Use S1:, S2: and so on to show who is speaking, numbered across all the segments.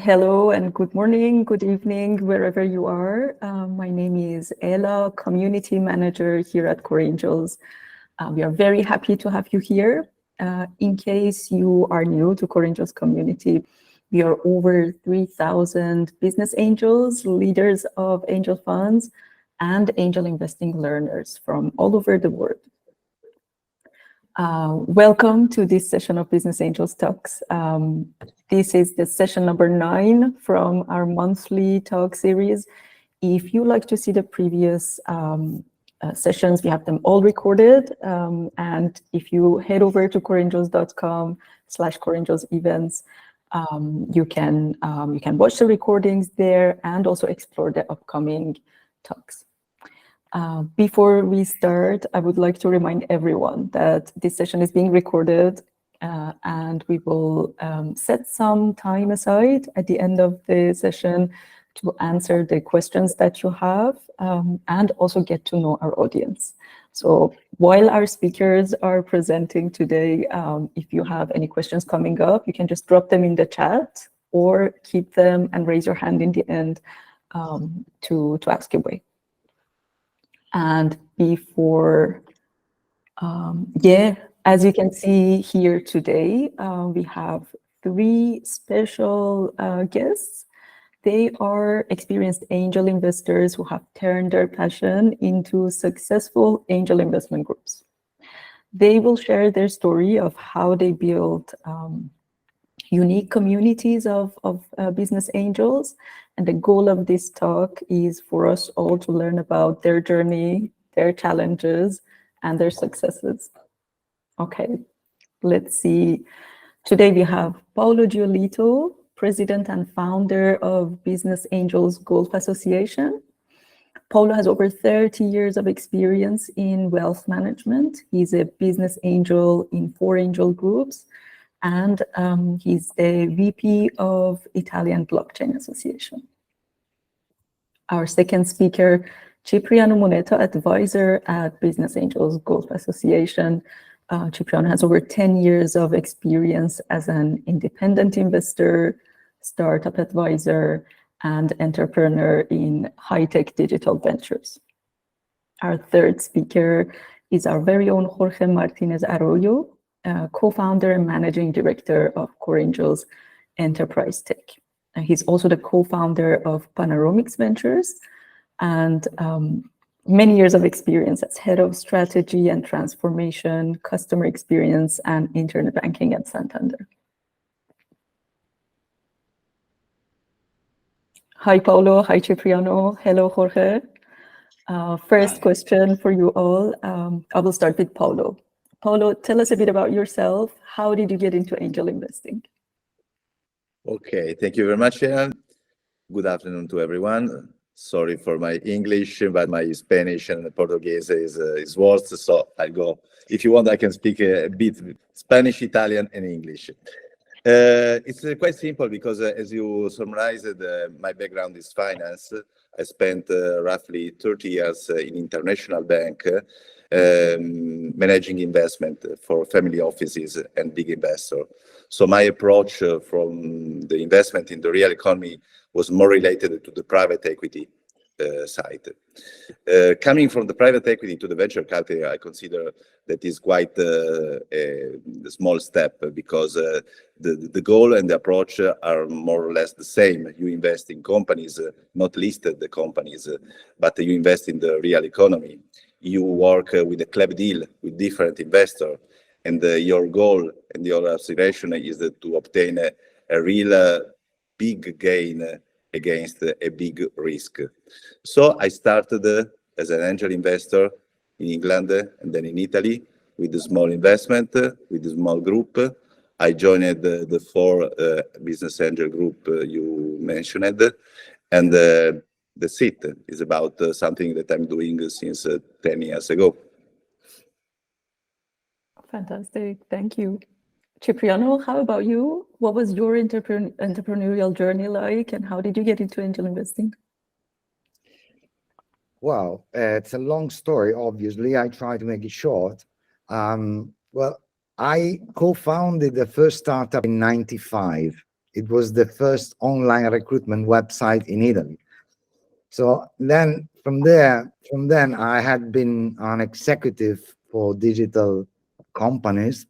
S1: Hello and good morning, good evening, wherever you are. My name is Ella, Community Manager here at COREangels. We are very happy to have you here. In case you are new to COREangels community, we are over 3,000 business angels, leaders of angel funds, and angel investing learners from all over the world. Welcome to this session of Business Angels Talks. This is the session number 9 from our monthly talk series. If you like to see the previous sessions, we have them all recorded. And if you head over to coreangels.com/coreangelsevents, you can watch the recordings there and also explore the upcoming talks. Before we start, I would like to remind everyone that this session is being recorded and we will set some time aside at the end of the session to answer the questions that you have and also get to know our audience. So while our speakers are presenting today, if you have any questions coming up, you can just drop them in the chat or keep them and raise your hand in the end to ask away. And before, as you can see here today, we have 3 special guests. They are experienced angel investors who have turned their passion into successful angel investment groups. They will share their story of how they built unique communities of business angels. And the goal of this talk is for us all to learn about their journey, their challenges, and their successes. Okay, let's see. Today we have Paolo Giolito, President and Founder of Business Angels Golf Association. Paolo has over 30 years of experience in wealth management. He's a business angel in 4 angel groups. And he's the VP of Italian Blockchain Association. Our second speaker, Cipriano Moneta, advisor at Business Angels Golf Association. Cipriano has over 10 years of experience as an independent investor, startup advisor, and entrepreneur in high-tech digital ventures. Our third speaker is our very own Jorge Martínez-Arroyo, co-founder and managing director of COREangels EnterpriseTech. He's also the co-founder of Panoramics Ventures and many years of experience as head of strategy and transformation, customer experience, and internet banking at Santander. Hi, Paolo. Hi, Cipriano. Hello, Jorge. First question for you all. I will start with Paolo. Paolo, tell us a bit about yourself. How did you get into angel investing?
S2: Okay, thank you very much, Ellen. Good afternoon to everyone. Sorry for my English, but my Spanish and Portuguese is worse, so I'll go. If you want, I can speak a bit Spanish, Italian, and English. It's quite simple because, as you summarized, my background is finance. I spent roughly 30 years in international bank, managing investment for family offices and big investors. So my approach from the investment in the real economy was more related to the private equity side. Coming from the private equity to the venture capital, I consider that is quite a small step because the goal and the approach are more or less the same. You invest in companies, not listed companies, but you invest in the real economy. You work with a club deal with different investors, and your goal and your aspiration is to obtain a real big gain against a big risk. So I started as an angel investor in England and then in Italy with a small investment, with a small group. I joined the 4 business angel group you mentioned, and that's it. It's about something that I'm doing since 10 years ago.
S1: Fantastic, thank you. Cipriano, how about you? What was your entrepreneurial journey like, and how did you get into angel investing?
S3: Well, it's a long story, obviously. I try to make it short. Well, I co-founded the first startup in '95 It was the first online recruitment website in Italy. So then from then I had been an executive for digital companies,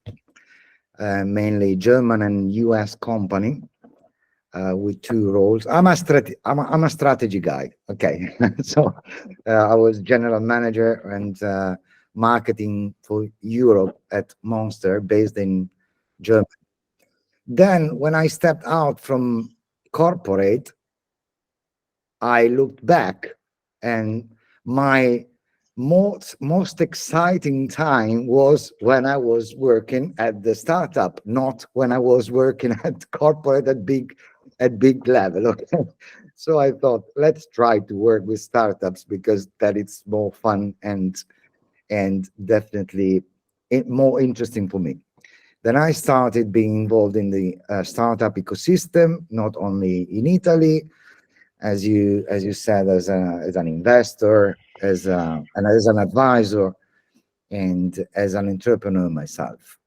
S3: mainly German and US company, with 2 roles. I'm a strategy guy. Okay. So I was general manager and marketing for Europe at Monster, based in Germany. Then when I stepped out from corporate, I looked back, and my most exciting time was when I was working at the startup, not when I was working at corporate at big level. Okay? So I thought, let's try to work with startups, because that it's more fun and definitely more interesting for me. Then I started being involved in the startup ecosystem, not only in Italy, as you said, as an investor, as an advisor, and as an entrepreneur myself.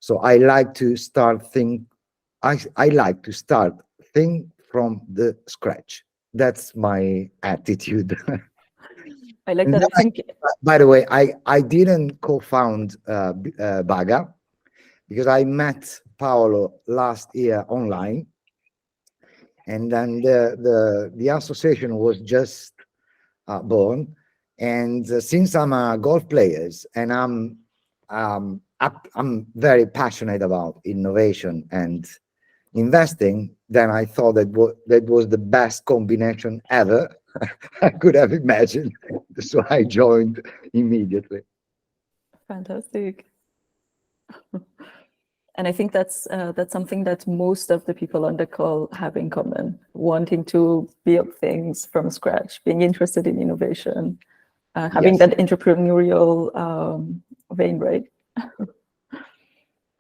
S3: So I like to start think from the scratch. That's my attitude.
S1: I like
S3: And
S1: that.
S3: then
S1: I think
S3: by the way, I didn't co-found BAGA, because I met Paolo last year online, and then the association was just born. And since I'm a golf player, and I'm very passionate about innovation and investing, then I thought that was the best combination ever I could have imagined. So I joined immediately.
S1: fantastic. And I think that's something that most of the people on the call have in common: wanting to build things from scratch, being interested in innovation, having
S3: Yes.
S1: that entrepreneurial vein, right?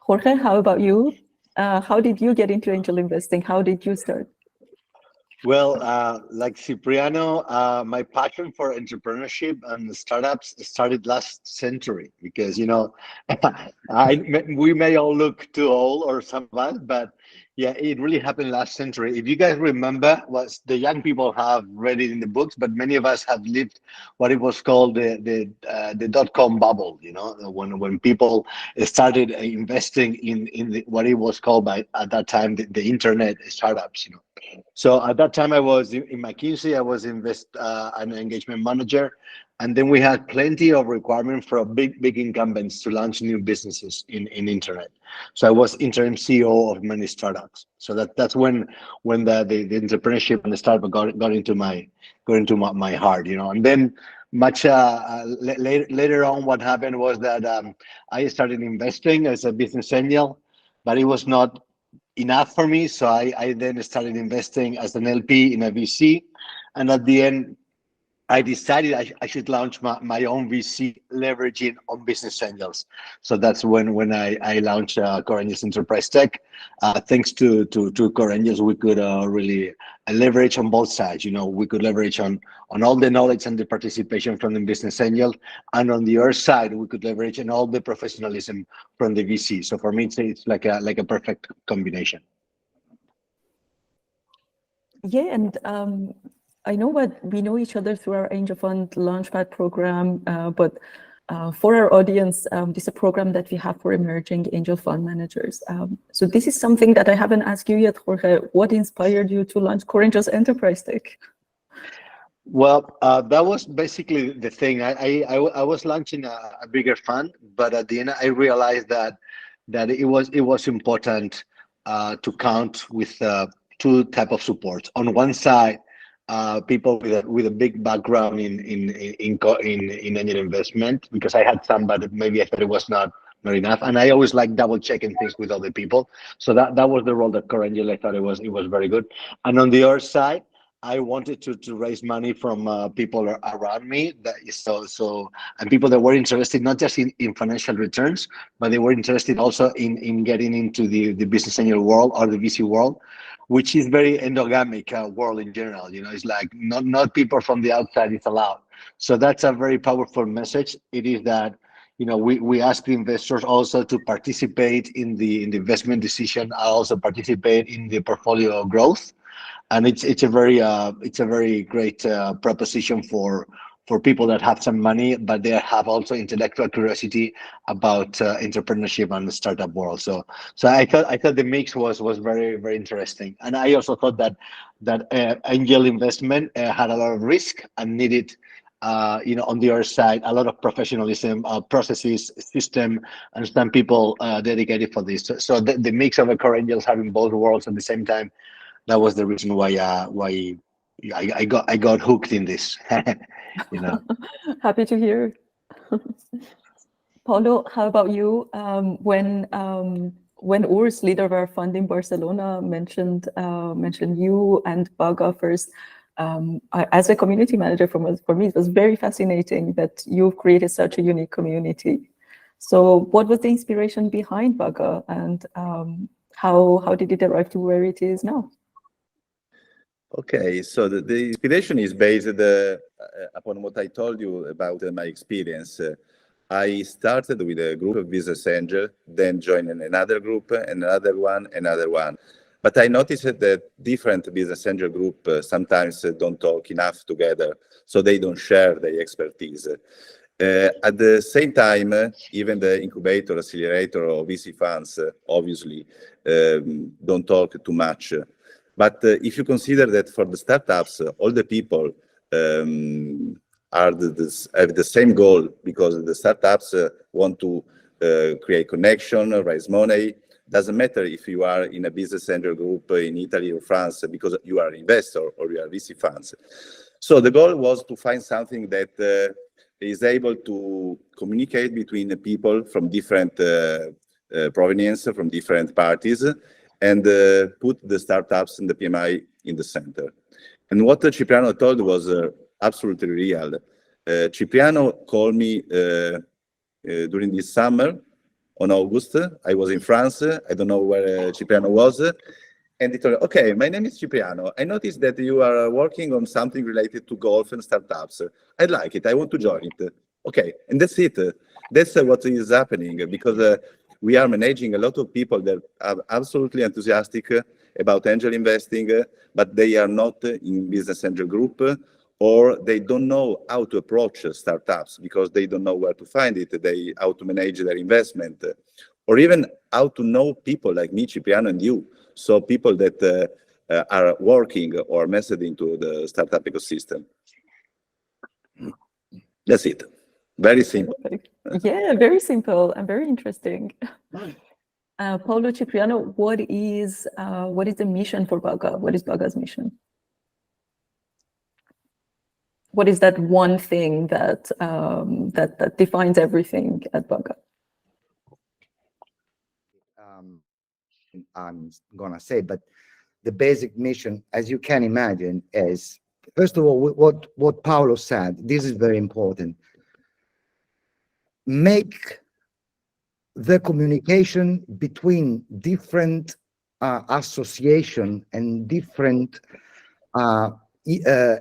S1: Jorge, how about you? How did you get into angel investing? How did you start?
S4: Well, like Cipriano, my passion for entrepreneurship and startups started last century, because, you know, we may all look too old, or some of us, but yeah, it really happened last century. If you guys remember, what the young people have read it in the books, but many of us have lived what it was called the dot-com bubble. You know, when people started investing in what it was called at that time the internet startups. You know. So at that time, I was in McKinsey. I was an engagement manager, and then we had plenty of requirement for big incumbents to launch new businesses in internet. So I was interim CEO of many startups. So that's when the entrepreneurship and the startup got into my heart, you know. And then much later on, what happened was that I started investing as a business angel, but it was not enough for me. So I then started investing as an LP in a VC. And at the end, I decided I should launch my own VC, leveraging on business angels. So that's when I launched COREangels EnterpriseTech. Thanks to COREangels, we could really leverage on both sides. You know, we could leverage on all the knowledge and the participation from the business angel, and on the other side, we could leverage on all the professionalism from the VC. So for me, it's like a perfect combination.
S1: Yeah, and I know we know each other through our Angel Fund Launchpad program, but for our audience, this is a program that we have for emerging angel fund managers. So this is something that I haven't asked you yet, Jorge. What inspired you to launch COREangels EnterpriseTech?
S4: Well, that was basically the thing. I was launching a bigger fund, but at the end, I realized that it was important to count with two type of support. On one side, people with a big background in angel investment, because I had some, but maybe I thought it was not enough. And I always like double checking things with other people. So that was the role that COREangels, I thought it was very good. And on the other side, I wanted to raise money from people around me, and people that were interested not just in financial returns, but they were interested also in getting into the business angel world or the VC world, which is very endogamic world in general. You know, it's like not people from the outside is allowed. So that's a very powerful message. It is that, we ask the investors also to participate in the investment decision, also participate in the portfolio growth, and it's a very great proposition for people that have some money, but they have also intellectual curiosity about entrepreneurship and the startup world. So I thought the mix was very, very interesting, and I also thought that angel investment had a lot of risk and needed, on the other side, a lot of professionalism, processes, system, and some people dedicated for this. So the mix of a COREangels having both worlds at the same time, that was the reason why I got hooked in this.
S1: Happy to hear. Paolo, how about you? When Urs, leader of our fund in Barcelona, mentioned you and BAGA first, as a community manager, for me, it was very fascinating that you've created such a unique community. So what was the inspiration behind BAGA, and how did it arrive to where it is now?
S2: Okay, so the inspiration is based upon what I told you about my experience. I started with a group of business angels, then joined another group, another one. But I noticed that different business angel groups sometimes don't talk enough together, so they don't share their expertise. At the same time, even the incubator, accelerator, or VC funds obviously don't talk too much. But if you consider that for the startups, all the people have the same goal, because the startups want to create connection, raise money. Doesn't matter if you are in a business angel group in Italy or France, because you are an investor or you are VC funds. So the goal was to find something that is able to communicate between the people from different provenience, from different parties, and put the startups and the PMI in the center. And what Cipriano told was absolutely real. Cipriano called me during this summer on August. I was in France. I don't know where Cipriano was. And he told me, okay, my name is Cipriano. I noticed that you are working on something related to golf and startups. I like it. I want to join it. Okay, and that's it. That's what is happening, because we are managing a lot of people that are absolutely enthusiastic about angel investing, but they are not in business angel group, or they don't know how to approach startups because they don't know where to find it, how to manage their investment, or even how to know people like me, Cipriano, and you. So people that are working or messaging into the startup ecosystem. That's it. Very simple.
S1: Yeah, very simple and very interesting. Paolo, Cipriano, what is the mission for BAGA? What is BAGA's mission? What is that one thing that that defines everything at BAGA?
S3: I'm gonna say, but the basic mission, as you can imagine, is, first of all, what Paolo said. This is very important. Make the communication between different association and different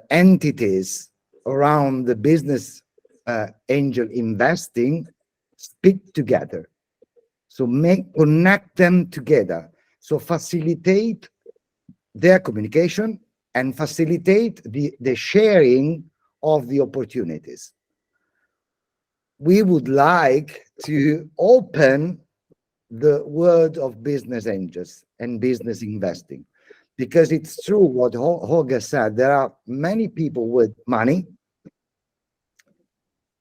S3: entities around the business angel investing speak together. So connect them together. So facilitate their communication and facilitate the sharing of the opportunities. We would like to open the world of business angels and business investing, because it's true what Jorge said. There are many people with money.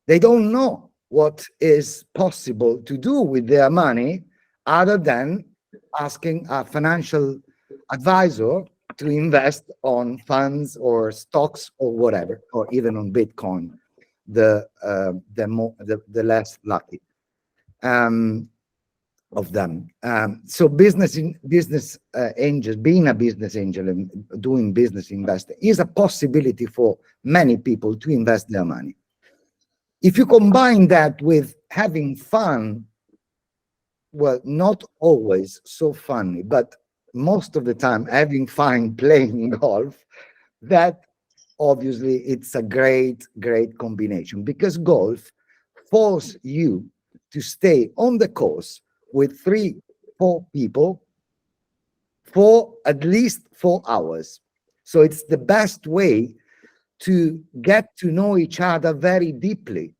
S3: They don't know what is possible to do with their money other than asking a financial advisor to invest on funds or stocks or whatever, or even on Bitcoin, the less lucky of them. So business angels, being a business angel and doing business investing is a possibility for many people to invest their money. If you combine that with having fun, well, not always so funny, but most of the time having fun playing golf, that obviously it's a great combination, because golf forces you to stay on the course with 3-4 people for at least 4 hours. So it's the best way to get to know each other very deeply,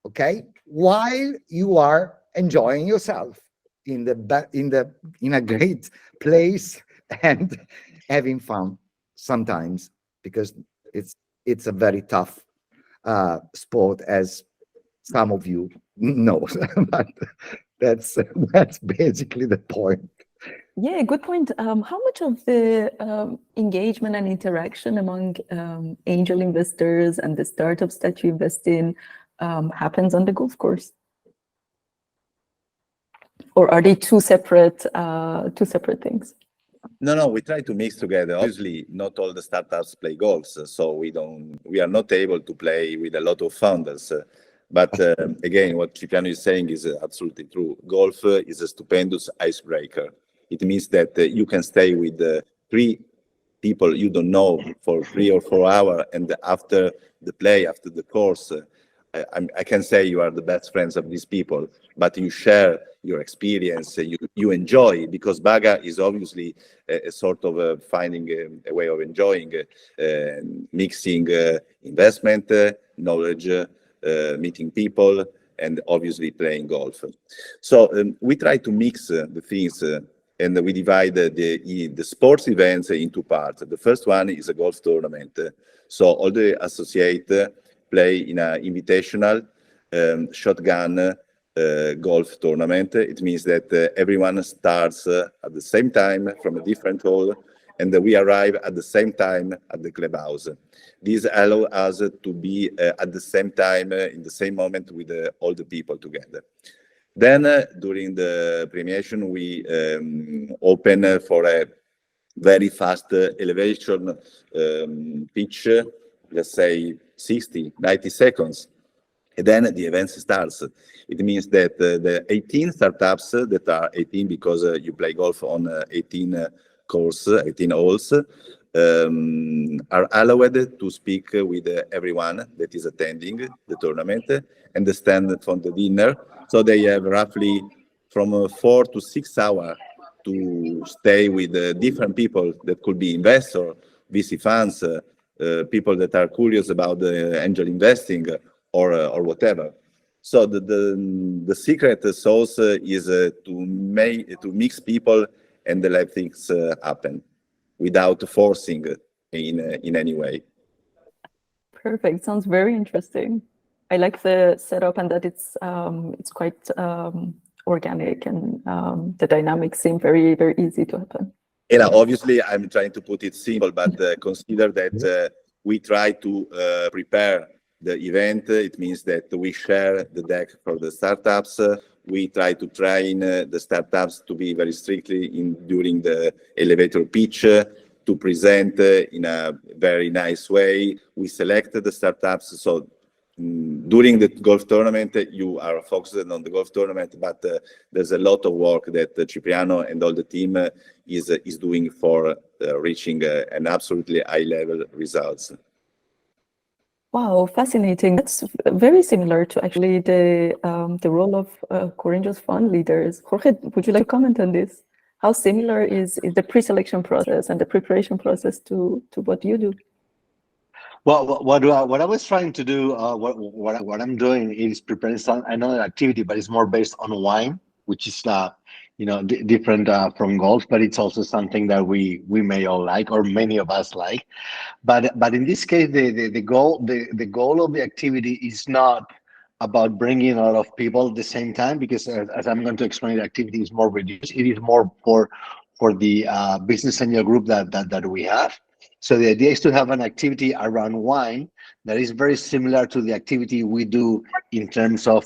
S3: okay, while you are enjoying yourself in a great place and having fun sometimes, because it's a very tough sport, as some of you know. But that's basically the point.
S1: Yeah, good point. How much of the engagement and interaction among angel investors and the startups that you invest in happens on the golf course? Or are they two separate things?
S2: No, we try to mix together. Obviously, not all the startups play golf, so we are not able to play with a lot of founders. But again, what Cipriano is saying is absolutely true. Golf is a stupendous icebreaker. It means that you can stay with 3 people you don't know for 3 or 4 hours, and after the play, after the course, I can say you are the best friends of these people, but you share your experience, you enjoy, because BAGA is obviously a sort of finding a way of enjoying, mixing investment, knowledge, meeting people, and obviously playing golf. So we try to mix the things, and we divide the sports events into parts. The first one is a golf tournament. So all the associates play in an invitational shotgun golf tournament. It means that everyone starts at the same time from a different hole, and we arrive at the same time at the clubhouse. This allows us to be at the same time, in the same moment with all the people together. Then during the premiation, we open for a very fast elevation pitch, let's say 60, 90 seconds. And then the event starts. It means that the 18 startups that are 18 because you play golf on 18 course, 18 holes, are allowed to speak with everyone that is attending the tournament and stand for the dinner. So they have roughly from 4 to 6 hours to stay with different people that could be investors, VC funds, people that are curious about the angel investing or whatever. So the secret sauce is to mix people and let things happen without forcing in any way.
S1: Perfect. Sounds very interesting. I like the setup and that it's quite organic, and the dynamics seem very, very easy to happen.
S2: Yeah, obviously, I'm trying to put it simple, but consider that we try to prepare the event. It means that we share the deck for the startups. We try to train the startups to be very strictly during the elevator pitch, to present in a very nice way. We select the startups. So during the golf tournament, you are focused on the golf tournament, but there's a lot of work that Cipriano and all the team is doing for reaching an absolutely high-level results.
S1: Wow, fascinating. That's very similar to actually the role of COREangels fund leaders. Jorge, would you like to comment on this? How similar is the pre-selection process and the preparation process to what you do?
S4: Well, what I was trying to do, what I'm doing is preparing another activity, but it's more based on wine, which is different from golf, but it's also something that we may all like, or many of us like. But in this case, the goal of the activity is not about bringing a lot of people at the same time, because as I'm going to explain, the activity is more reduced. It is more for the business angel group that we have. So the idea is to have an activity around wine that is very similar to the activity we do in terms of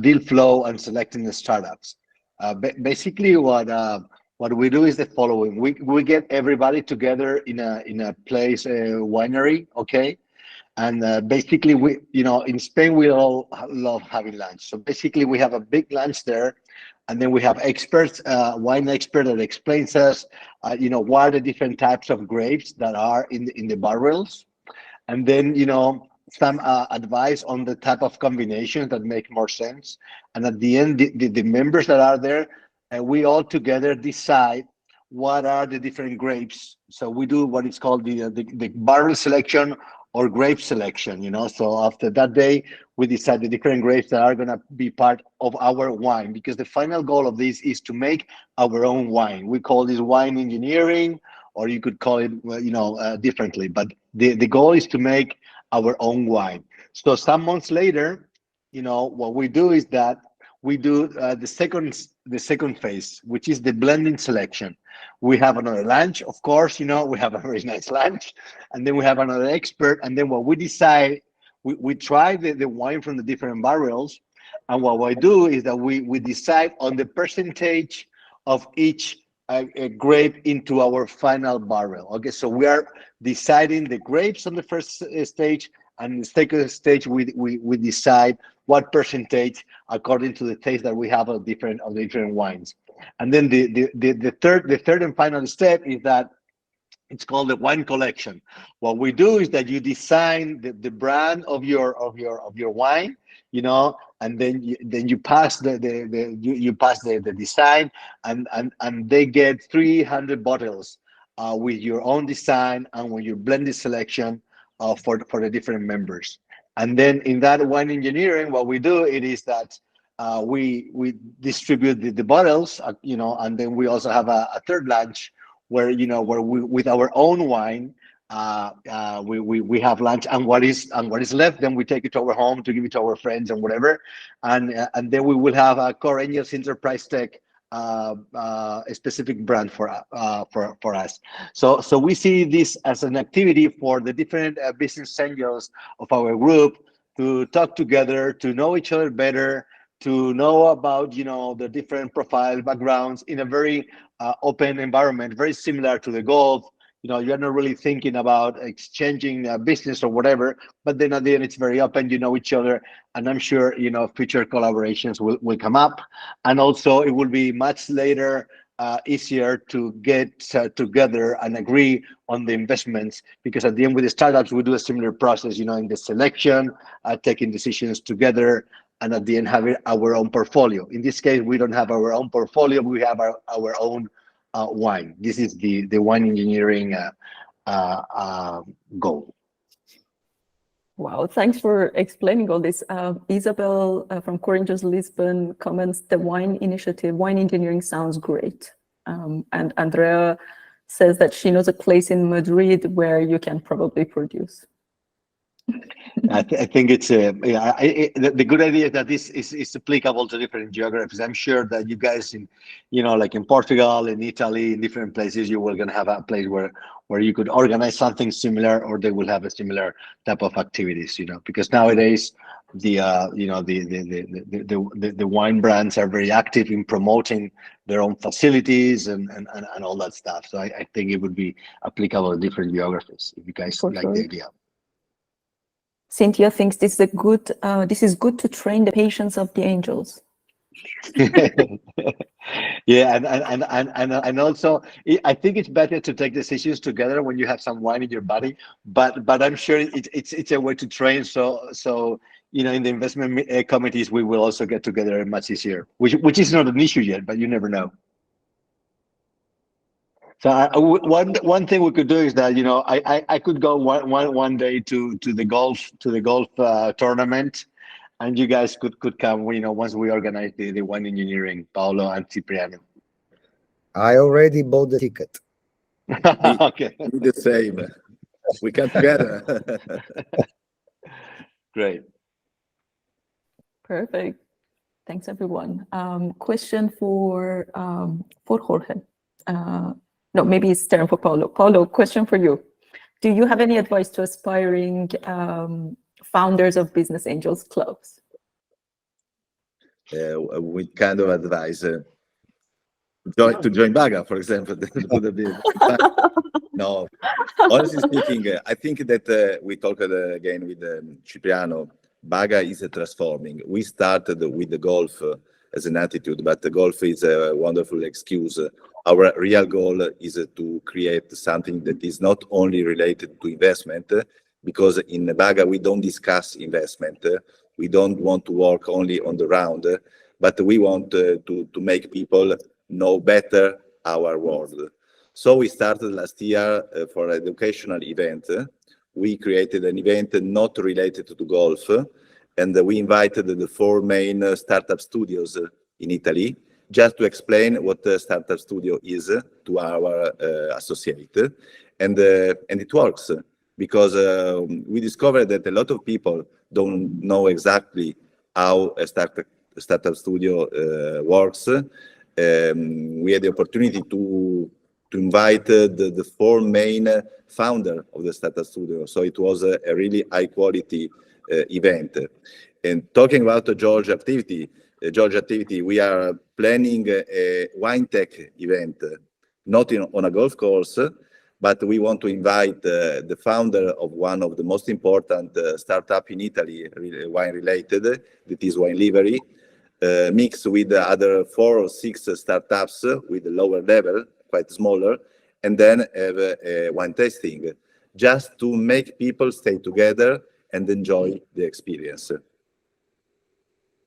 S4: deal flow and selecting the startups. Basically, what we do is the following: we get everybody together in a place, winery, okay, and basically in Spain we all love having lunch. So basically we have a big lunch there, and then we have experts, wine expert that explains us, what are the different types of grapes that are in the barrels, and then some advice on the type of combinations that make more sense. And at the end, the members that are there, we all together decide what are the different grapes. So we do what is called the barrel selection or grape selection, you know. So after that day, we decide the different grapes that are going to be part of our wine, because the final goal of this is to make our own wine. We call this wine engineering, or you could call it, you know, differently. But the goal is to make our own wine. So some months later, you know, what we do is that we do the second phase, which is the blending selection. We have another lunch, of course, you know, we have a very nice lunch, and then we have another expert, and then what we decide, we try the wine from the different barrels, and what we do is that we decide on the percentage of each grape into our final barrel. Okay, so we are deciding the grapes on the first stage, and the second stage we decide what percentage according to the taste that we have of different wines. And then the third and final step is that it's called the wine collection. What we do is that you design the brand of your wine, you know, and then you pass the pass the design, and they get 300 bottles with your own design and with your blended selection for the different members. And then in that wine engineering, what we do it is that we distribute the bottles, you know, and then we also have a third lunch where, you know, where we with our own wine we have lunch, and what is left, then we take it to our home to give it to our friends and whatever, and then we will have a COREangels EnterpriseTech a specific brand for us. So we see this as an activity for the different business angels of our group to talk together, to know each other better, to know about, you know, the different profile backgrounds in a very open environment, very similar to the golf. You know, you're not really thinking about exchanging business or whatever, but then at the end, it's very open, you know each other, and I'm sure, you know, future collaborations will come up. And also it will be much later easier to get together and agree on the investments, because at the end with the startups, we do a similar process, you know, in the selection, taking decisions together, and at the end having our own portfolio. In this case, we don't have our own portfolio, we have our own wine. This is the wine engineering goal.
S1: Wow, thanks for explaining all this. Isabel from COREangels Lisbon comments, the wine initiative, wine engineering sounds great. And Andrea says that she knows a place in Madrid where you can probably produce.
S4: I think it's the good idea is that this is applicable to different geographies. I'm sure that you guys in, you know, like in Portugal, in Italy, in different places, you will gonna have a place where you could organize something similar, or they will have a similar type of activities, you know, because nowadays the you know, the wine brands are very active in promoting their own facilities and all that stuff. So I think it would be applicable to different geographies if you guys like the idea.
S1: Cynthia thinks this is good to train the patience of the angels.
S4: Yeah, and also I think it's better to take decisions together when you have some wine in your body. But I'm sure it's a way to train. So you know, in the investment committees, we will also get together much easier, which is not an issue yet, but you never know. So one thing we could do is that, you know, I could go one day to the golf tournament, and you guys could come, you know, once we organize the wine engineering, Paolo and Cipriano.
S3: I already bought the ticket.
S4: Okay.
S2: Do the same. We come together.
S4: Great.
S1: Perfect. Thanks, everyone. Question for Jorge. No, maybe it's turn for Paolo. Paolo, question for you. Do you have any advice to aspiring founders of business angels clubs?
S2: With kind of advice to join BAGA, for example. No, honestly speaking, I think that we talked again with Cipriano. BAGA is transforming. We started with the golf as an attitude, but the golf is a wonderful excuse. Our real goal is to create something that is not only related to investment, because in BAGA we don't discuss investment. We don't want to work only on the round, but we want to make people know better our world. So we started last year for an educational event. We created an event not related to golf, and we invited the 4 main startup studios in Italy, just to explain what a startup studio is to our associate. And it works, because we discovered that a lot of people don't know exactly how a startup studio works. We had the opportunity to invite the 4 main founder of the startup studio. So it was a really high quality event. And talking about the George activity, we are planning a wine tech event, not on a golf course, but we want to invite the founder of one of the most important startup in Italy, wine related, that is Wine Livery, mixed with the other 4 or 6 startups with a lower level, quite smaller, and then have a wine tasting, just to make people stay together and enjoy the experience.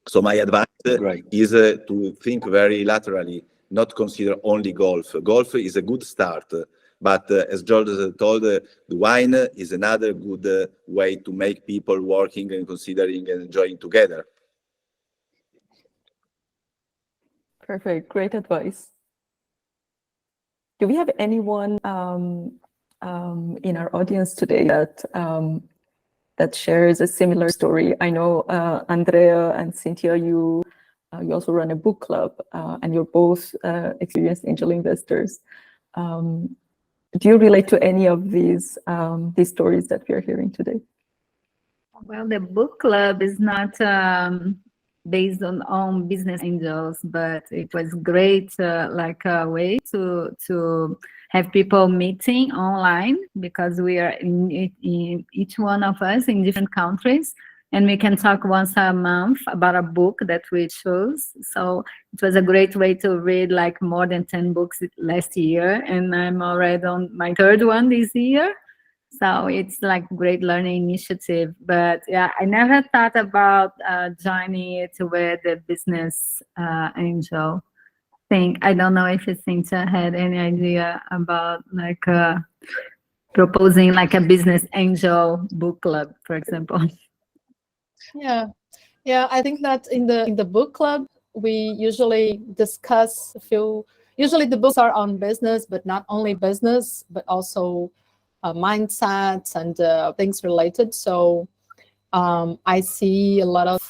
S2: So my advice is to think very laterally, not consider only golf. Golf is a good start, but as George told, the wine is another good way to make people working and considering and enjoying together.
S1: Perfect, great advice. Do we have anyone in our audience today that shares a similar story? I know Andrea and Cynthia, you also run a book club, and you're both experienced angel investors. Do you relate to any of these stories that we are hearing today?
S5: Well, the book club is not based on business angels, but it was great, like a way to have people meeting online, because we are in each one of us in different countries, and we can talk once a month about a book that we chose. So it was a great way to read like more than 10 books last year, and I'm already on my 3rd one this year. So it's like great learning initiative. But yeah, I never thought about joining it with the business angel thing. I don't know if Cynthia had any idea about like proposing like a business angel book club, for example.
S6: Yeah, I think that in the book club we usually discuss a few. Usually the books are on business, but not only business, but also mindsets and things related. So I see a lot of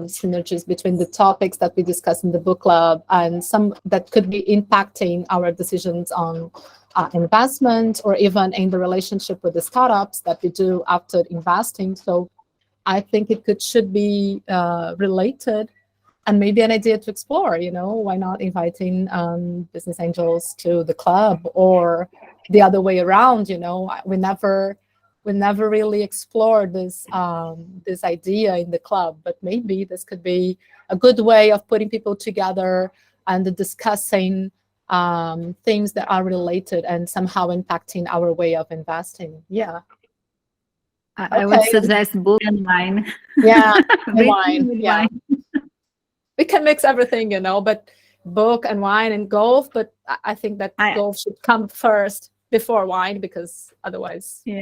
S6: synergies between the topics that we discuss in the book club and some that could be impacting our decisions on investment, or even in the relationship with the startups that we do after investing. So I think it should be related, and maybe an idea to explore. Why not inviting business angels to the club, or the other way around? We never really explored this idea in the club, but maybe this could be a good way of putting people together and discussing things that are related and somehow impacting our way of investing. Yeah.
S5: I would suggest book and wine.
S6: Yeah, and wine.
S5: Yeah.
S6: We can mix everything, but book and wine and golf. But I think that golf should come first before wine, because otherwise.
S5: Yeah.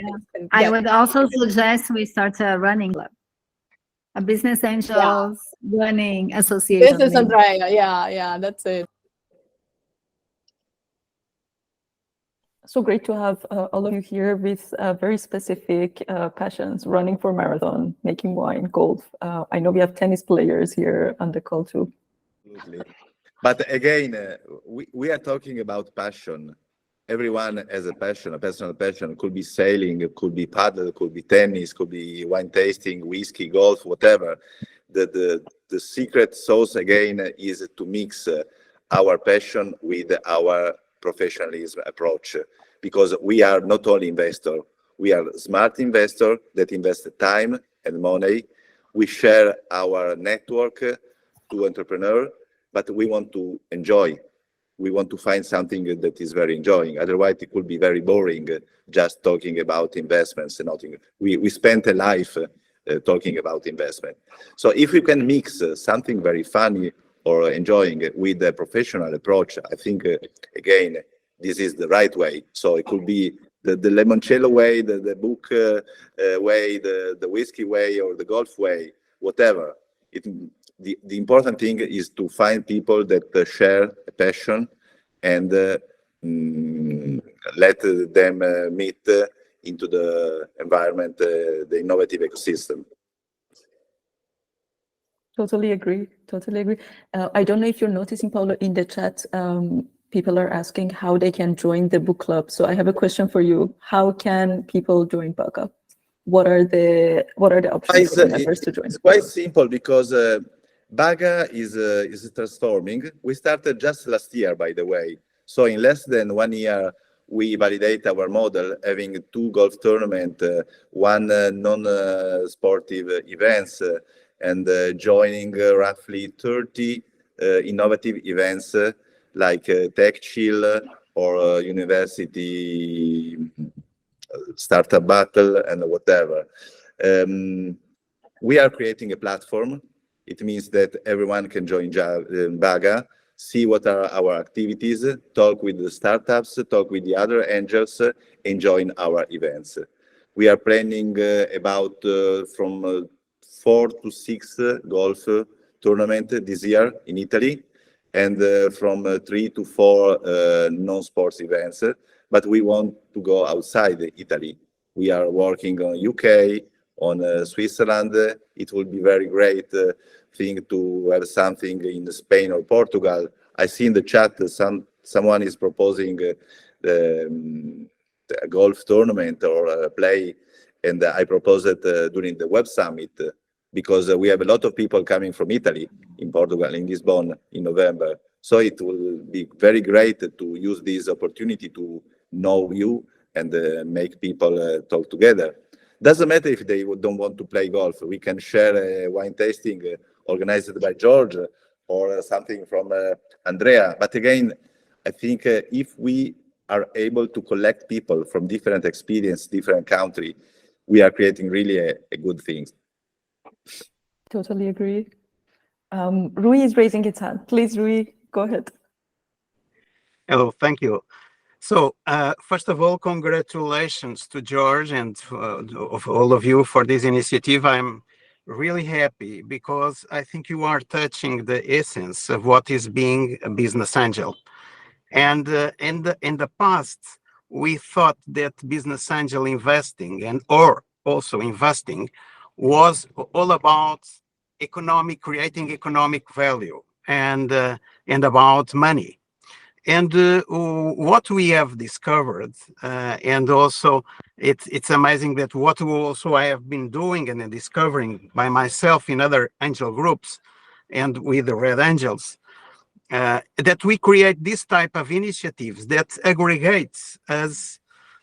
S5: I would also suggest we start a running club, a business angels running association.
S6: Business Andrea, yeah, that's it.
S1: So great to have all of you here with very specific passions: running for marathon, making wine, golf. I know we have tennis players here on the call too.
S2: Absolutely. But again, we are talking about passion. Everyone has a passion, a personal passion. It could be sailing, it could be paddle, it could be tennis, could be wine tasting, whiskey, golf, whatever. The secret sauce again is to mix our passion with our professionalism approach, because we are not only investor, we are smart investor that invest time and money. We share our network to entrepreneur, but we want to enjoy we want to find something that is very enjoying. Otherwise, it could be very boring just talking about investments and nothing. We spent a life talking about investment. So if we can mix something very funny or enjoying with a professional approach, I think, again, this is the right way. So it could be the limoncello way, the book way, the whiskey way, or the golf way, whatever. The important thing is to find people that share a passion and let them meet into the environment, the innovative ecosystem.
S1: Totally agree. Totally agree. I don't know if you're noticing, Paolo, in the chat, people are asking how they can join the book club. So I have a question for you. How can people join BAGA? What are the options for the members to join?
S2: It's quite simple because BAGA is transforming. We started just last year, by the way. So in less than 1 year, we validate our model, having 2 golf tournaments, 1 non-sportive events, and joining roughly 30 innovative events like Tech Chill or University Startup Battle and whatever. We are creating a platform. It means that everyone can join BAGA, see what are our activities, talk with the startups, talk with the other angels, and join our events. We are planning about from 4 to 6 golf tournaments this year in Italy, and from 3 to 4 non-sports events. But we want to go outside Italy. We are working on UK, on Switzerland. It will be very great thing to have something in Spain or Portugal. I see in the chat someone is proposing a golf tournament or a play, and I proposed it during the Web Summit because we have a lot of people coming from Italy, in Portugal, in Lisbon, in November. So it will be very great to use this opportunity to know you and make people talk together. Doesn't matter if they don't want to play golf. We can share a wine tasting organized by George or something from Andrea. But again, I think if we are able to collect people from different experience, different country, we are creating really a good thing.
S1: Totally agree. Rui is raising his hand. Please, Rui, go ahead.
S7: Hello, thank you. So first of all, congratulations to George and of all of you for this initiative. I'm really happy because I think you are touching the essence of what is being a business angel. And in the past, we thought that business angel investing or also investing was all about creating economic value and about money. And what we have discovered, and also it's amazing that what also I have been doing and discovering by myself in other angel groups and with the Red Angels, that we create this type of initiatives that aggregates as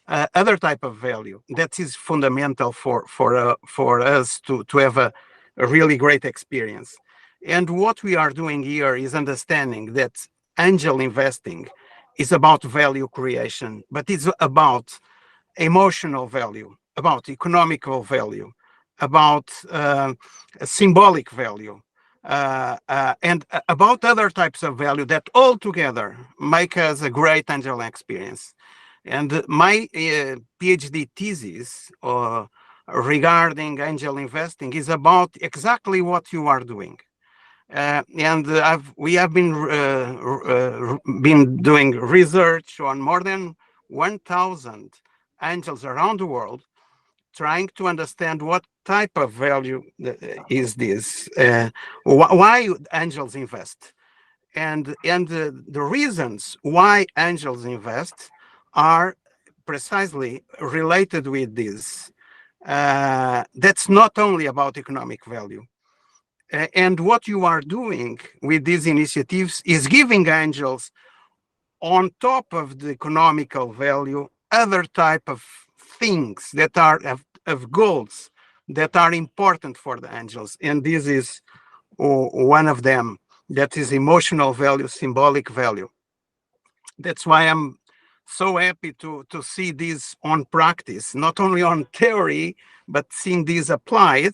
S7: other type of value that is fundamental for us to have a really great experience. And what we are doing here is understanding that angel investing is about value creation, but it's about emotional value, about economical value, about symbolic value, and about other types of value that all together make us a great angel experience. And my PhD thesis regarding angel investing is about exactly what you are doing. We have been doing research on more than 1,000 angels around the world, trying to understand what type of value is this, why angels invest, and the reasons why angels invest are precisely related with this. That's not only about economic value. And what you are doing with these initiatives is giving angels, on top of the economical value, other type of things that are of goals that are important for the angels. And this is one of them, that is emotional value, symbolic value. That's why I'm so happy to see this on practice, not only on theory, but seeing this applied,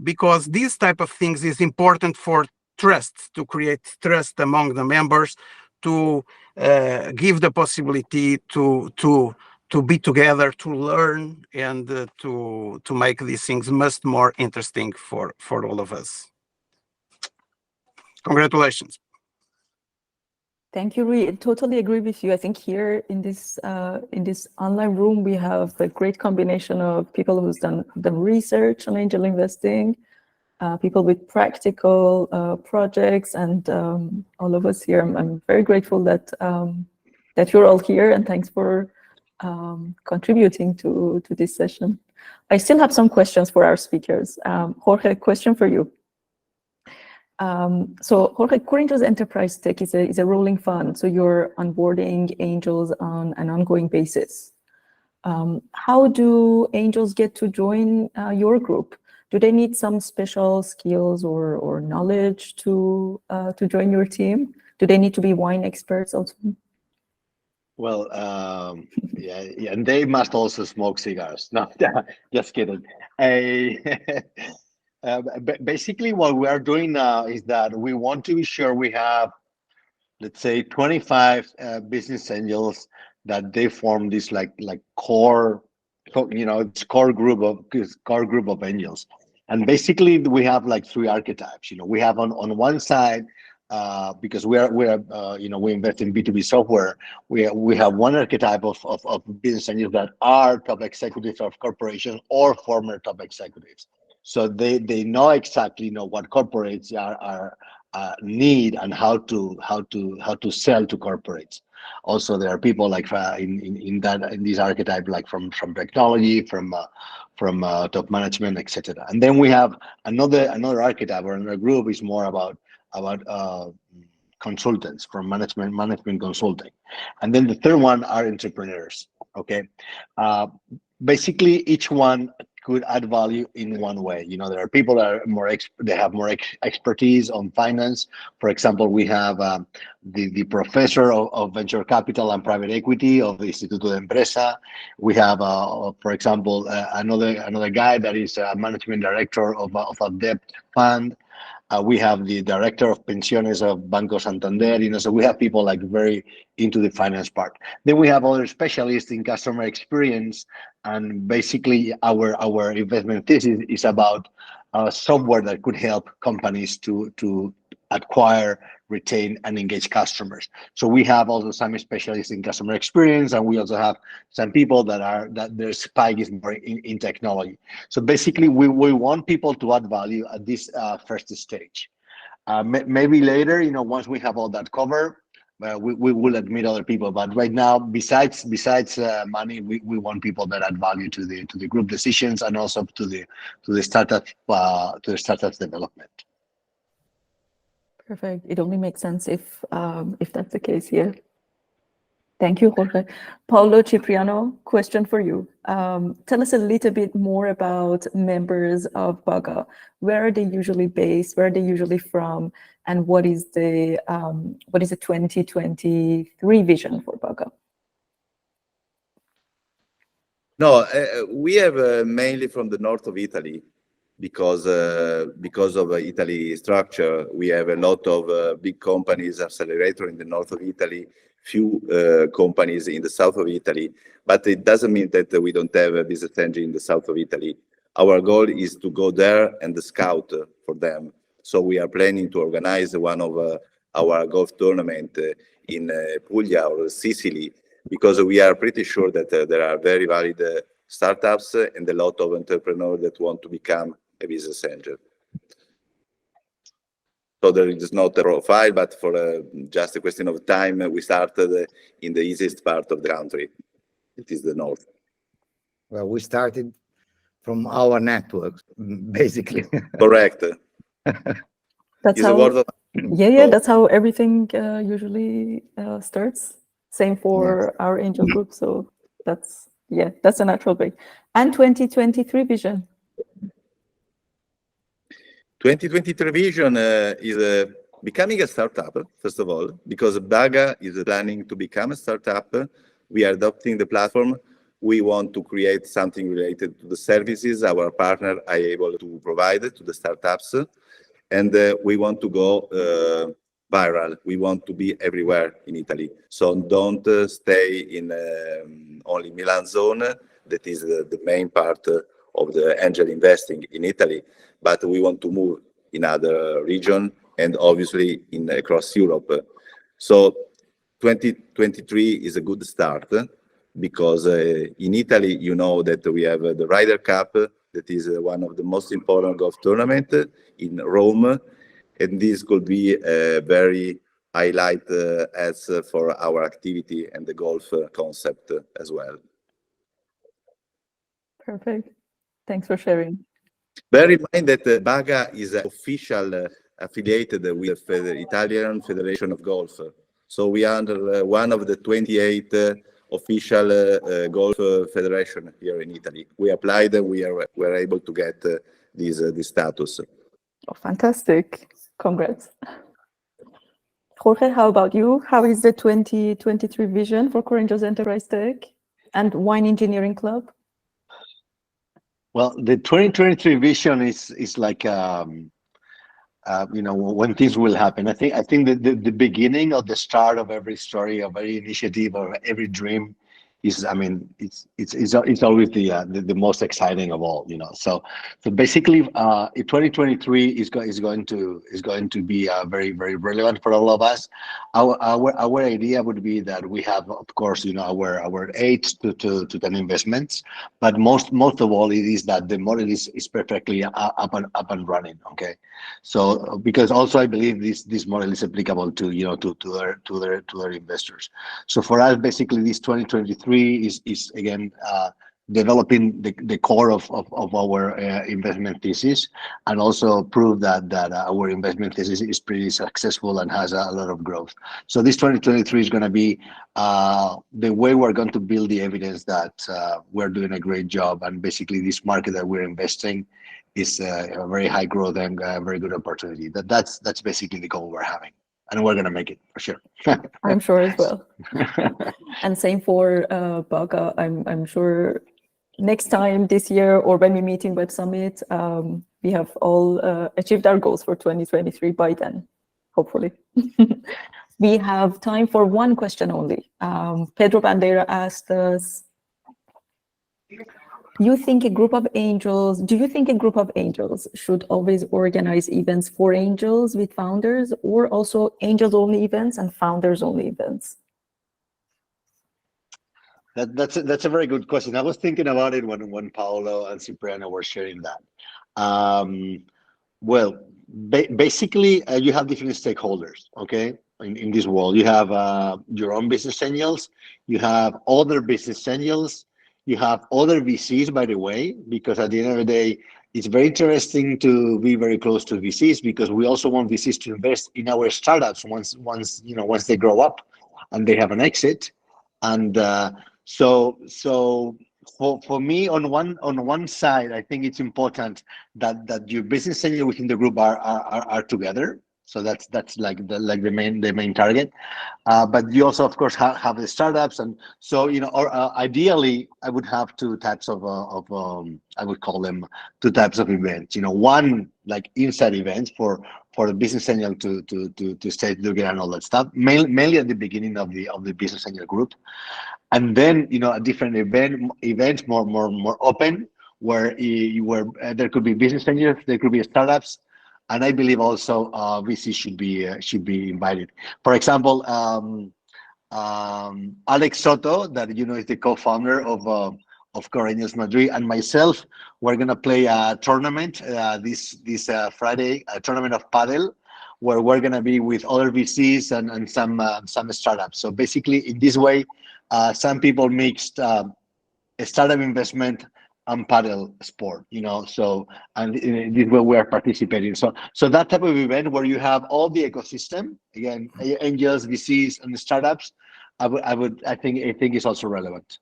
S7: because these type of things is important for trust, to create trust among the members, to give the possibility to be together, to learn, and to make these things much more interesting for all of us. Congratulations.
S1: Thank you, Rui. I totally agree with you. I think here in this online room, we have a great combination of people who's done research on angel investing, people with practical projects, and all of us here. I'm very grateful that that you're all here, and thanks for contributing to this session. I still have some questions for our speakers. Jorge, question for you. So Jorge, COREangels EnterpriseTech is a rolling fund, so you're onboarding angels on an ongoing basis. How do angels get to join your group? Do they need some special skills or knowledge to join your team? Do they need to be wine experts also?
S4: Well, yeah, and they must also smoke cigars. No, just kidding. Basically, what we are doing now is that we want to be sure we have, let's say, 25 business angels that they form this like core, it's core group of angels. And basically, we have like three archetypes. We have on one side, because we invest in B2B software. We have one archetype of business angels that are top executives of corporations or former top executives. So they know exactly what corporates are need and how to sell to corporates. Also, there are people like in this archetype, like from technology, from top management, etc. And then we have another archetype or another group is more about consultants from management consulting. And then the third one are entrepreneurs. Okay, basically each one could add value in one way. There are people that are have more expertise on finance. For example, we have the professor of venture capital and private equity of the Instituto de Empresa. We have, for example, another guy that is a management director of a debt fund. We have the director of pensiones of Banco Santander, so we have people like very into the finance part. Then we have other specialists in customer experience, and basically our investment thesis is about software that could help companies to acquire, retain, and engage customers. So we have also some specialists in customer experience, and we also have some people that their spike is more in technology. So basically, we want people to add value at this first stage. Maybe later, once we have all that covered, we will admit other people. But right now, besides money, we want people that add value to the group decisions and also to the startup development.
S1: Perfect. It only makes sense if that's the case here. Thank you, Jorge. Paolo, Cipriano, question for you. Tell us a little bit more about members of BAGA. Where are they usually based? Where are they usually from? And what is the 2023 vision for BAGA?
S2: No, we have mainly from the north of Italy. Because of Italy structure, we have a lot of big companies, accelerator in the north of Italy, few companies in the south of Italy, but it doesn't mean that we don't have a business engine in the south of Italy. Our goal is to go there and scout for them. So we are planning to organize one of our golf tournament in Puglia or Sicily, because we are pretty sure that there are very valid startups and a lot of entrepreneurs that want to become a business angel. So there is not a profile, but for just a question of time, we started in the easiest part of the country. It is the north.
S3: Well, we started from our networks, basically.
S2: Correct.
S1: That's how, yeah, that's how everything usually starts. Same for our angel group. So that's a natural break. And 2023 vision.
S2: 2023 vision is becoming a startup, first of all, because BAGA is planning to become a startup. We are adopting the platform. We want to create something related to the services our partner are able to provide to the startups. And we want to go viral. We want to be everywhere in Italy. So don't stay in only Milan zone. That is the main part of the angel investing in Italy. But we want to move in other region and obviously in across Europe. So 2023 is a good start because in Italy, you know that we have the Ryder Cup, that is one of the most important golf tournament in Rome, and this could be a very highlight as for our activity and the golf concept as well.
S1: Perfect. Thanks for sharing.
S2: Bear in mind that BAGA is official affiliated with the Italian Federation of Golf. So we are one of the 28 official golf federation here in Italy. We applied, we were able to get this status.
S1: Oh, fantastic. Congrats. Jorge, how about you? How is the 2023 vision for COREangels EnterpriseTech and Wine Engineering Club?
S4: Well, the 2023 vision is like you know, when things will happen. I think that the beginning of the start of every story, of every initiative, or every dream is, I mean, it's always the most exciting of all, you know. So basically, 2023 is going to be very relevant for all of us. Our idea would be that we have, of course, you know, our 8 to 10 investments, but most of all, it is that the model is perfectly up and running. Okay, so because also I believe this model is applicable to, you know, to their investors. So for us, basically, this 2023 is again developing the core of our investment thesis, and also prove that our investment thesis is pretty successful and has a lot of growth. So this 2023 is going to be the way we're going to build the evidence that we're doing a great job, and basically this market that we're investing is a very high growth and a very good opportunity. That's basically the goal we're having, and we're going to make it for sure.
S1: I'm sure as well. And same for BAGA. I'm sure next time this year, or when we meet in Web Summit, we have all achieved our goals for 2023 by then, hopefully. We have time for one question only. Pedro Bandeira asked us, do you think a group of angels should always organize events for angels with founders, or also angels only events and founders only events?
S4: That's a very good question. I was thinking about it when Paolo and Cipriano were sharing that. Well, basically, you have different stakeholders, okay, in this world. You have your own business angels, you have other business angels, you have other VCs, by the way, because at the end of the day, it's very interesting to be very close to VCs, because we also want VCs to invest in our startups once they grow up and they have an exit. And so for me, on one side, I think it's important that your business angel within the group are together. So that's like the main target. But you also, of course, have the startups, and so, you know, or ideally, I would have two types of I would call them two types of events. You know, one like inside events for the business angel to stay together and all that stuff, mainly at the beginning of the business angel group. And then, you know, a different event more open, where there could be business angels, there could be startups, and I believe also VC should be invited. For example, Alex Soto, that, you know, is the co-founder of COREangels Madrid, and myself, we're gonna play a tournament this Friday, a tournament of padel, where we're gonna be with other VCs and some startups. So basically, in this way, some people mixed a startup investment and paddle sport, you know. So, and this is where we are participating. So that type of event where you have all the ecosystem, again, angels, VCs, and startups, I think is also relevant.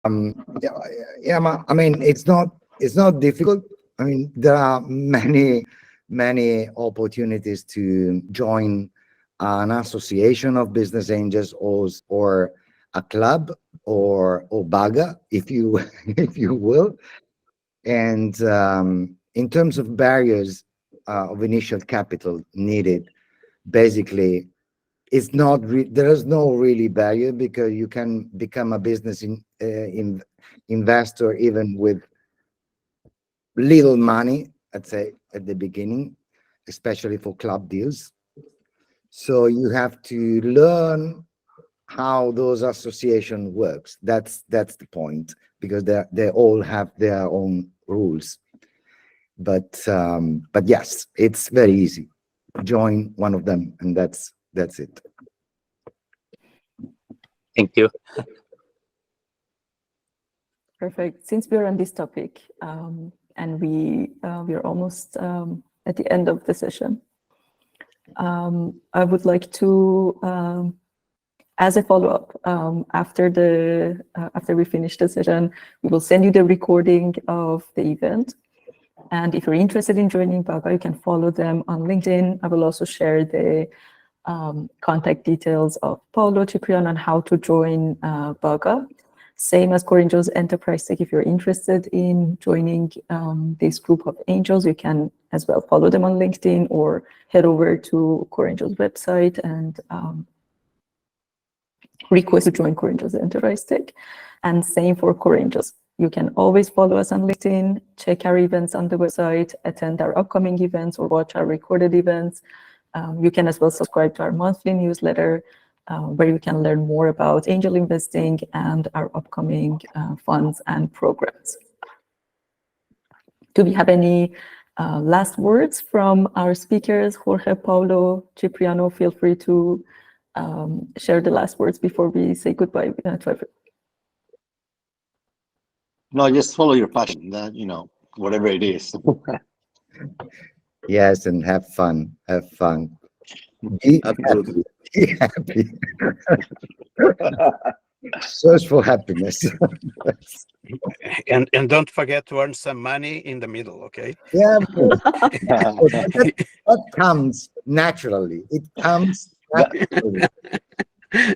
S3: I mean, it's not difficult. I mean, there are many opportunities to join an association of business angels, or a club, or BAGA, if you if you will. And in terms of barriers of initial capital needed, basically, it's not there is no really barrier, because you can become a business investor even with little money, I'd say, at the beginning, especially for club deals. So you have to learn how those association works. That's the point, because they all have their own rules. But yes, it's very easy. Join one of them, and that's it.
S8: Thank you.
S1: Perfect. Since we're on this topic, and we're almost at the end of the session, I would like to, as a follow-up, after we finish the session, we will send you the recording of the event. And if you're interested in joining BAGA, you can follow them on LinkedIn. I will also share the contact details of Paolo, Cipriano, and how to join BAGA. Same as COREangels EnterpriseTech. If you're interested in joining this group of angels, you can as well follow them on LinkedIn, or head over to COREangels website and request to join COREangels EnterpriseTech. And same for COREangels. You can always follow us on LinkedIn, check our events on the website, attend our upcoming events, or watch our recorded events. You can as well subscribe to our monthly newsletter, where you can learn more about angel investing and our upcoming funds and programs. Do we have any last words from our speakers? Jorge, Paolo, Cipriano, feel free to share the last words before we say goodbye to everyone.
S4: No, just follow your passion, whatever it is.
S3: Yes, and have fun. Have fun. Be
S2: Absolutely.
S3: happy. Search for happiness.
S7: And don't forget to earn some money in the middle, okay?
S3: Yeah, of course. That comes naturally. It comes naturally.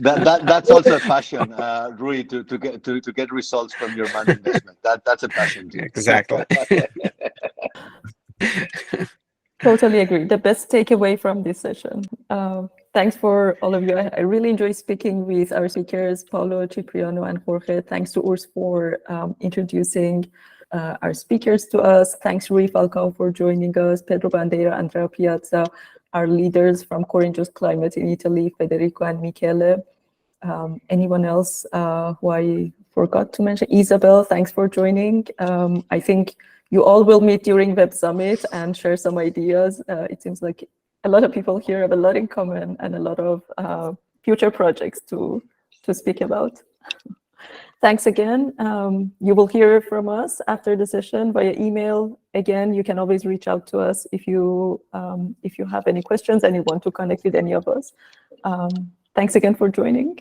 S4: That's also a passion, Rui, to get results from your money investment. That's a passion too.
S7: Exactly.
S1: Totally agree. The best takeaway from this session. Thanks for all of you. I really enjoy speaking with our speakers, Paolo, Cipriano, and Jorge. Thanks to Urs for introducing our speakers to us. Thanks, Rui Falcao, for joining us, Pedro Bandeira, Andrea Piazza, our leaders from COREangels Climate in Italy, Federico and Michele. Anyone else who I forgot to mention? Isabel, thanks for joining. I think you all will meet during Web Summit and share some ideas. It seems like a lot of people here have a lot in common and a lot of future projects to speak about. Thanks again. You will hear from us after the session via email. Again, you can always reach out to us if you have any questions and you want to connect with any of us. Thanks again for joining.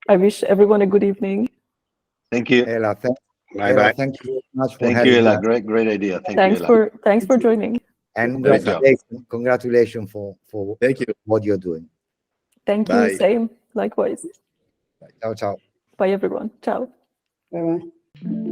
S1: I wish everyone a good evening.
S4: Thank you.
S3: Ella,
S7: Bye-bye.
S3: thank you very much for
S4: Thank
S3: having
S4: you, Ella.
S3: us.
S4: Great idea. Thanks
S1: for joining.
S3: And
S4: Great job.
S3: congratulations for
S2: Thank you.
S3: what you're doing.
S1: Thank
S2: Bye.
S1: you. Same. Likewise.
S3: Ciao, ciao.
S1: Bye, everyone. Ciao.
S9: Bye-bye.